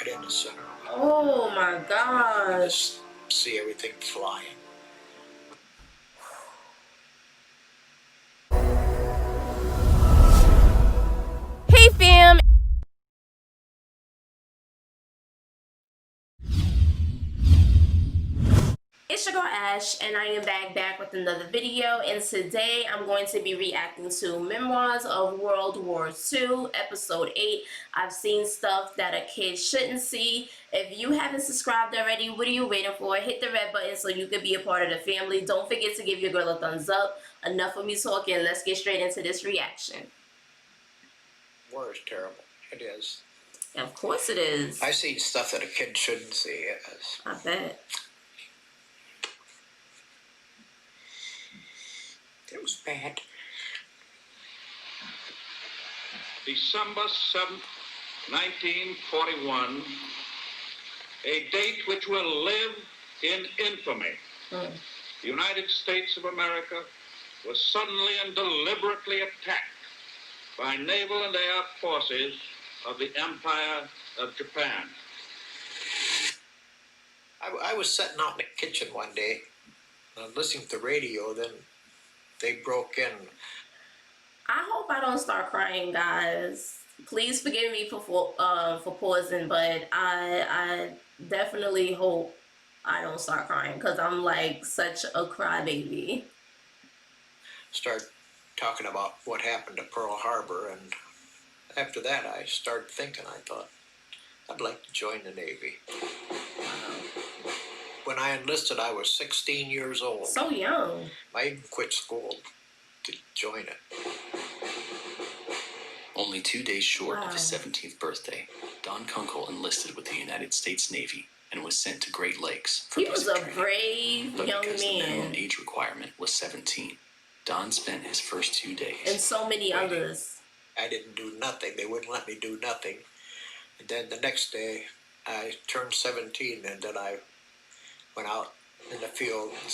right in the center. Oh my gosh. Just see everything flying. Hey fam! It's your girl Ash, and I am back with another video, and today I'm going to be reacting to Memoirs of World War II, Episode 8. I've seen stuff that a kid shouldn't see. If you haven't subscribed already, what are you waiting for? Hit the red button so you can be a part of the family. Don't forget to give your girl a thumbs up. Enough of me talking, let's get straight into this reaction. War is terrible. It is. Of course it is. I've seen stuff that a kid shouldn't see. Yes. I bet. It was bad. December 7th, 1941, a date which will live in infamy. The United States of America was suddenly and deliberately attacked by naval and air forces of the Empire of Japan. I was sitting out in the kitchen one day, listening to the radio, then they broke in. I hope I don't start crying, guys. Please forgive me for pausing, but I definitely hope I don't start crying because I'm like such a crybaby. Start talking about what happened to Pearl Harbor, and after that I started thinking, I thought, I'd like to join the Navy. When I enlisted, I was 16 years old. So young. I even quit school to join it. Only 2 days short of his 17th birthday, Don Kunkel enlisted with the United States Navy and was sent to Great Lakes for He was a training. brave But young because the minimum man. age requirement was 17, Don spent his first 2 days. And so many others. I didn't do nothing. They wouldn't let me do nothing. And then the next day, I turned 17, and then I went out in the field and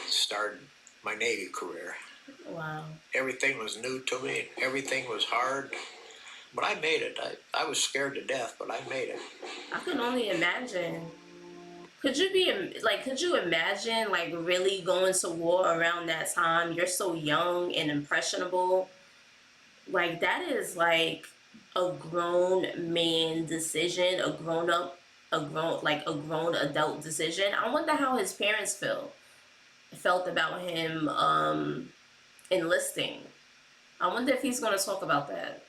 started my Navy career. Wow. Everything was new to me. Everything was hard. But I made it. I was scared to death, but I made it. I can only imagine. Could you imagine like really going to war around that time? You're so young and impressionable. Like that is like a grown man decision, a grown adult decision. I wonder how his parents felt about him enlisting. I wonder if he's going to talk about that.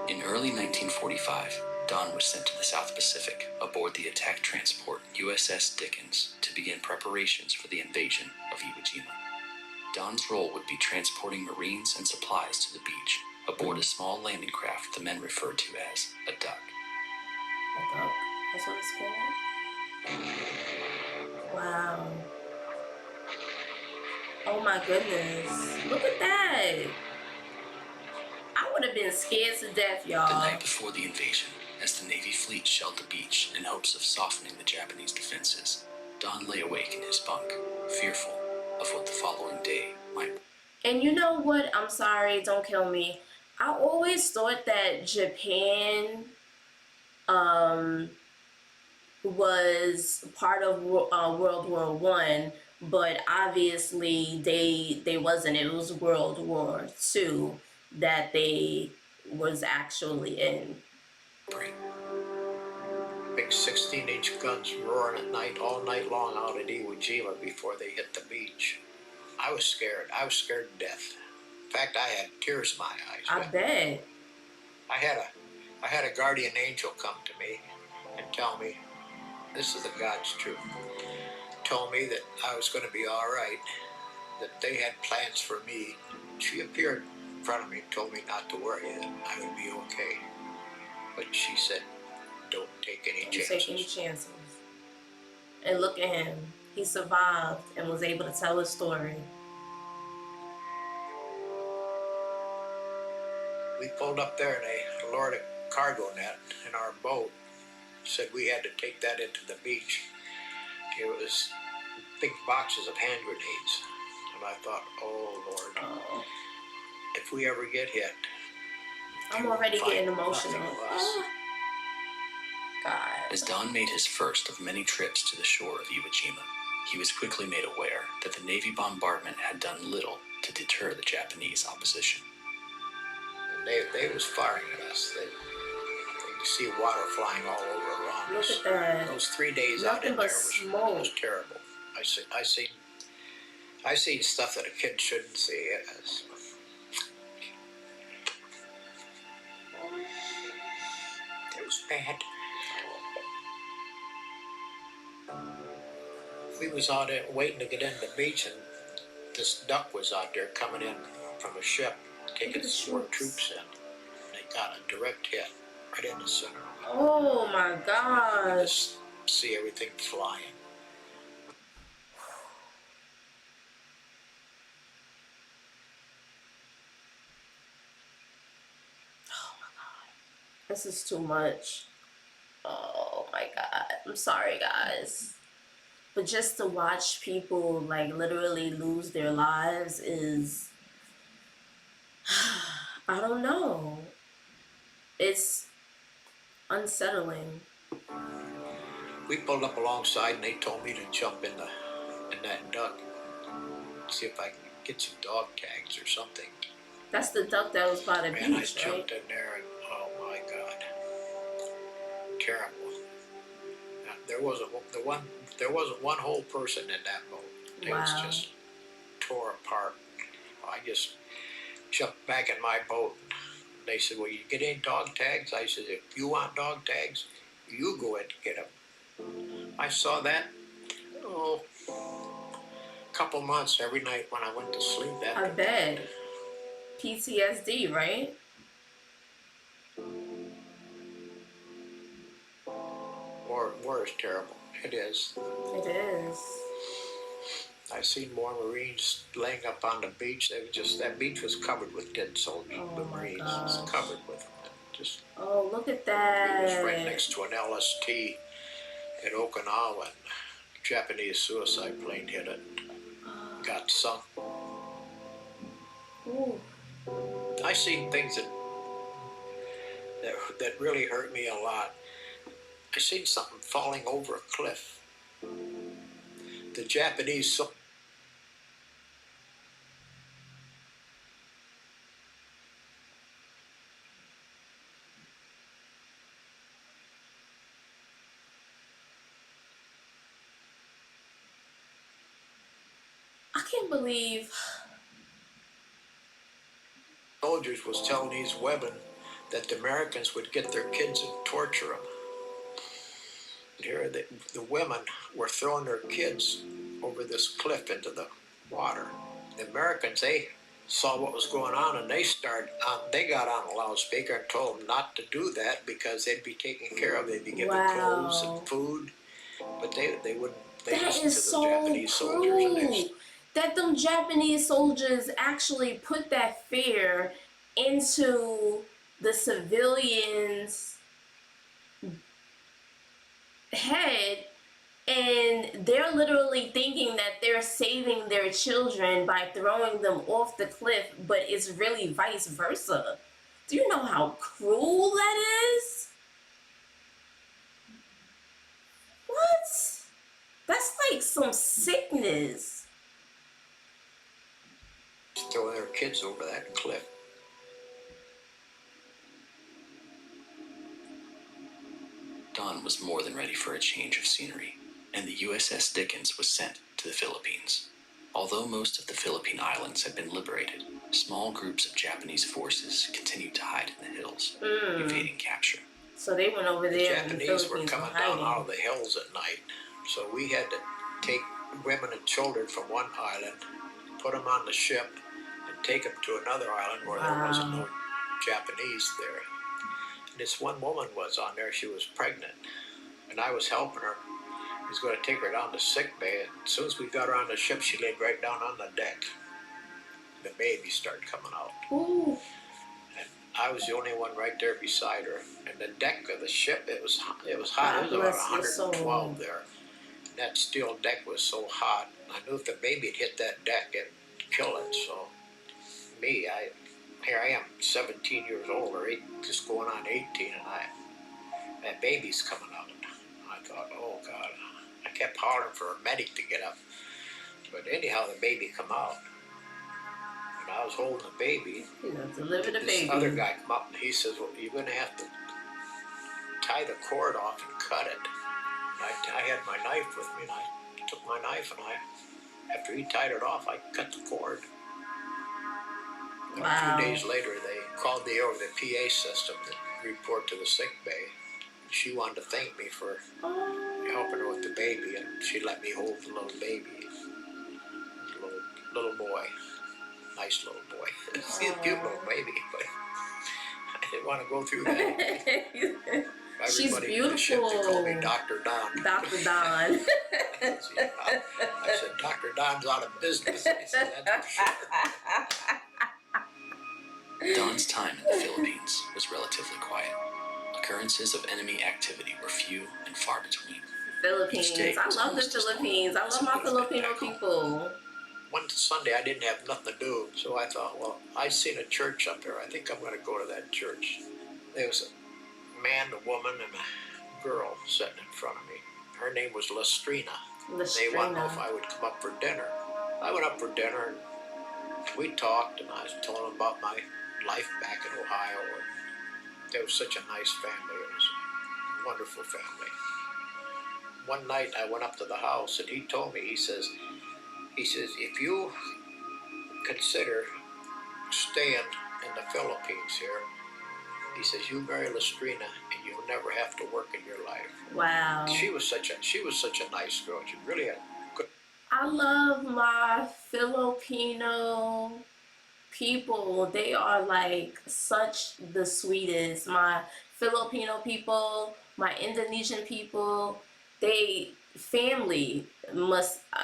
In early 1945, Don was sent to the South Pacific aboard the attack transport USS Dickens to begin preparations for the invasion of Iwo Jima. Don's role would be transporting Marines and supplies to the beach aboard a small landing craft the men referred to as a duck. A duck? That's what it's called? Wow. Oh my goodness. Look at that. I would have been scared to death, y'all. The night before the invasion, as the Navy fleet shelled the beach in hopes of softening the Japanese defenses, Don lay awake in his bunk, fearful of what the following day might. And you know what? I'm sorry, don't kill me. I always thought that Japan was part of World War I, but obviously they wasn't. It was World War II that they was actually in. Big 16-inch guns roaring at night, all night long out at Iwo Jima before they hit the beach. I was scared. I was scared to death. In fact, I had tears in my eyes. I bet. I had a guardian angel come to me and tell me, this is the God's truth. Told me that I was going to be all right, that they had plans for me. She appeared in front of me and told me not to worry, that I would be okay. But she said, don't take any chances. Don't take any chances. And look at him. He survived and was able to tell his story. We pulled up there and they lowered a cargo net in our boat. Said we had to take that into the beach. It was big boxes of hand grenades. And I thought, oh Lord, if if we ever get hit, I'm you won't already find getting nothing emotional. of us. Oh, God. As Don made his first of many trips to the shore of Iwo Jima, he was quickly made aware that the Navy bombardment had done little to deter the Japanese opposition. They was firing at us. They you see water flying all over around Look us. at that. Those 3 days out Nothing in but there smoke. was terrible. I seen stuff that a kid shouldn't see. It was bad. We was out there waiting to get into the beach, and this duck was out there coming in from a ship, taking more troops in. They got a direct hit right in the center. Oh my You gosh. just see everything flying. This is too much. Oh my God. I'm sorry, guys. But just to watch people like literally lose their lives is, I don't know. It's unsettling. We pulled up alongside, and they told me to jump in that duck, see if I can get some dog tags or something. That's the duck that was by the And I beach, right? jumped in there, and oh my God, terrible. There wasn't one whole person in that boat. It was Wow. just tore apart. I just jumped back in my boat. They said, "Well, you get any dog tags?" I said, "If you want dog tags, you go in and get them." I saw that, a couple months every night when I went to sleep. I bet. PTSD, right? War is terrible. It is. It is. I seen more Marines laying up on the beach. That beach was covered with dead soldiers. Oh the my Marines gosh. was covered with them. Just Oh, look at we was right that. next to an LST in Okinawa, and a Japanese suicide plane hit it. Got sunk. Ooh. I seen things that really hurt me a lot. I seen something falling over a cliff. The Japanese I can't believe. soldiers was telling these women that the Americans would get their kids and torture them. Here, the women were throwing their kids over this cliff into the water. The Americans, they saw what was going on, and they got on a loudspeaker and told them not to do that because they'd be taken care of. They'd be given clothes and food, but they wouldn't. They That listened is to the so Japanese soldiers, and cruel. That them Japanese soldiers actually put that fear into the civilians' head, and they're literally thinking that they're saving their children by throwing them off the cliff, but it's really vice versa. Do you know how cruel that is? What? That's like some sickness. throwing their kids over that cliff. Don was more than ready for a change of scenery, and the USS Dickens was sent to the Philippines. Although most of the Philippine Islands had been liberated, small groups of Japanese forces continued to hide in the hills, evading capture. So they went over there. The Japanese were coming down out of the hills at night, so we had to take women and children from one island, put them on the ship, and take them to another island where there wasn't no Japanese there. And this one woman was on there. She was pregnant, and I was helping her. I was going to take her down to sick bay, and as soon as we got her on the ship, she laid right down on the deck. The baby started coming out. Ooh. And I was the only one right there beside her. And the deck of the ship, it was hot. It was about 112 there. And that steel deck was so hot. I knew if the baby had hit that deck, it'd kill it. So I here I am, 17 years old, or just going on 18, and that baby's coming out. I thought, oh God. I kept hollering for a medic to get up. But anyhow, the baby come out. And I was holding the baby. You know, deliver the This baby. other guy come up and he says, well, you're going to have to tie the cord off and cut it. And I had my knife with me, and I took my knife, and after he tied it off, I cut the cord. And Wow. a few days later, they called me over the PA system to report to the sick bay. She wanted to thank me for helping her with the baby, and she let me hold the little baby. Little boy. Nice little boy. He's a cute little baby, but I didn't want to go through that. She's beautiful. On the ship, they called me Dr. Don. Dr. Don. I said, Dr. Don's out of business. I said, that's for sure. Don's time in the Philippines was relatively quiet. Occurrences of enemy activity were few and far between. Philippines. I love the Philippines. I love my Filipino people. One Sunday I didn't have nothing to do, so I thought, well, I seen a church up there. I think I'm going to go to that church. There was a man, a woman, and a girl sitting in front of me. Her name was Lestrina. They wanted to know if I would come up for dinner. I went up for dinner, and we talked, and I was telling them about my life back in Ohio. And they were such a nice family. It was a wonderful family. One night I went up to the house, and he told me, he says, if you consider staying in the Philippines here, he says, you marry Lestrina and you'll never have to work in your life. Wow. She was such a nice girl. She really had good. I love my Filipino people. They are like such the sweetest. My Filipino people, my Indonesian people, they family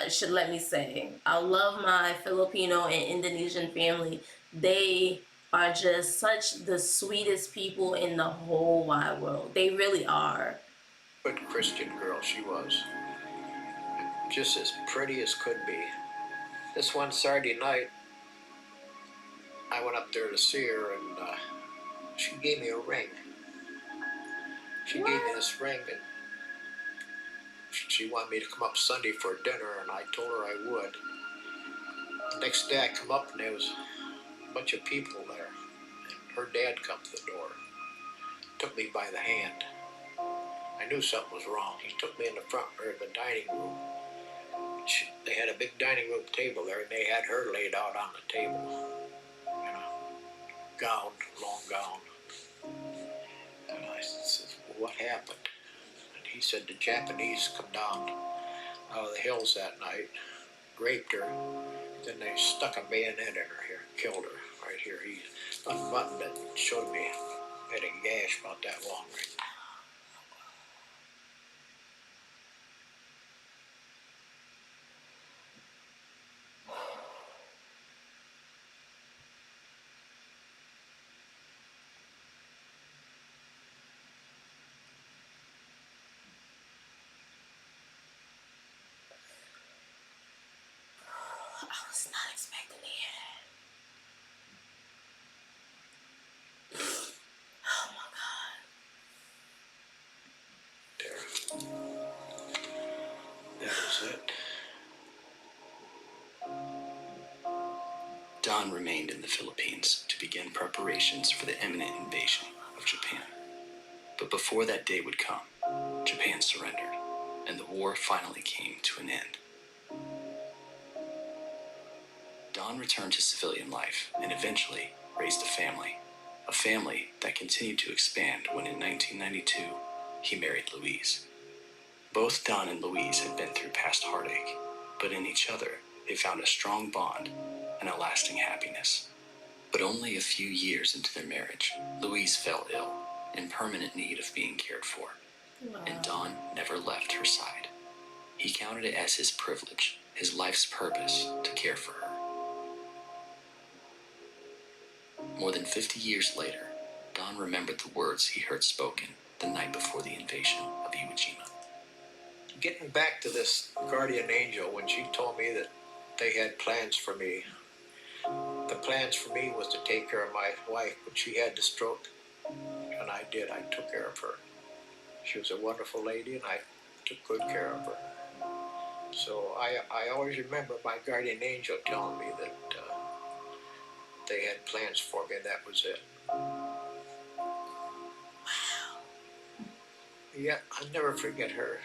should let me say. I love my Filipino and Indonesian family. They are just such the sweetest people in the whole wide world. They really are. Good Christian girl she was. Just as pretty as could be. This one Saturday night, I went up there to see her, and she gave me a ring. She gave me this ring, and she wanted me to come up Sunday for dinner, and I told her I would. The next day I come up, and there was a bunch of people there. And her dad come to the door, took me by the hand. I knew something was wrong. He took me in the front of the dining room. They had a big dining room table there, and they had her laid out on the table in a gown, long gown. And I said, well, what happened? He said the Japanese come down out of the hills that night, raped her, then they stuck a bayonet in her here, killed her right here. He unbuttoned it and showed me, had a gash about that long right there. I was not expecting to hear that. Oh my God. There. That was it. Don remained in the Philippines to begin preparations for the imminent invasion of Japan. But before that day would come, Japan surrendered, and the war finally came to an end. Don returned to civilian life and eventually raised a family that continued to expand when in 1992 he married Louise. Both Don and Louise had been through past heartache, but in each other they found a strong bond and a lasting happiness. But only a few years into their marriage, Louise fell ill, in permanent need of being cared for, and Don never left her side. He counted it as his privilege, his life's purpose, to care for her. More than 50 years later, Don remembered the words he heard spoken the night before the invasion of Iwo Jima. Getting back to this guardian angel, when she told me that they had plans for me, the plans for me was to take care of my wife when she had the stroke, and I did. I took care of her. She was a wonderful lady, and I took good care of her. So I always remember my guardian angel telling me that they had plans for me, and that was it. Yeah, I'll never forget her.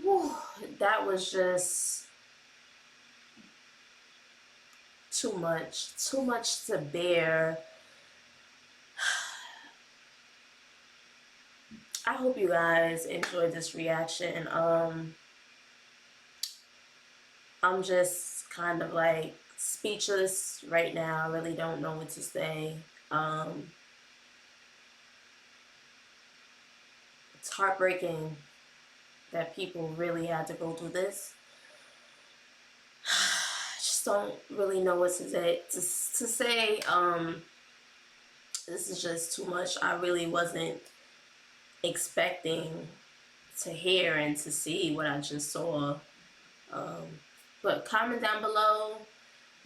Whew, that was just too much to bear. I hope you guys enjoyed this reaction. I'm just kind of like speechless right now. I really don't know what to say. It's heartbreaking that people really had to go through this. I just don't really know what to say. This is just too much. I really wasn't expecting to hear and to see what I just saw. But comment down below.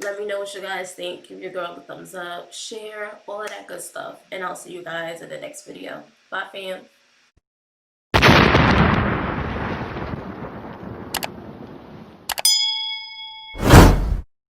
Let me know what you guys think. Give your girl a thumbs up, share, all of that good stuff. And I'll see you guys in the next video. Bye, fam.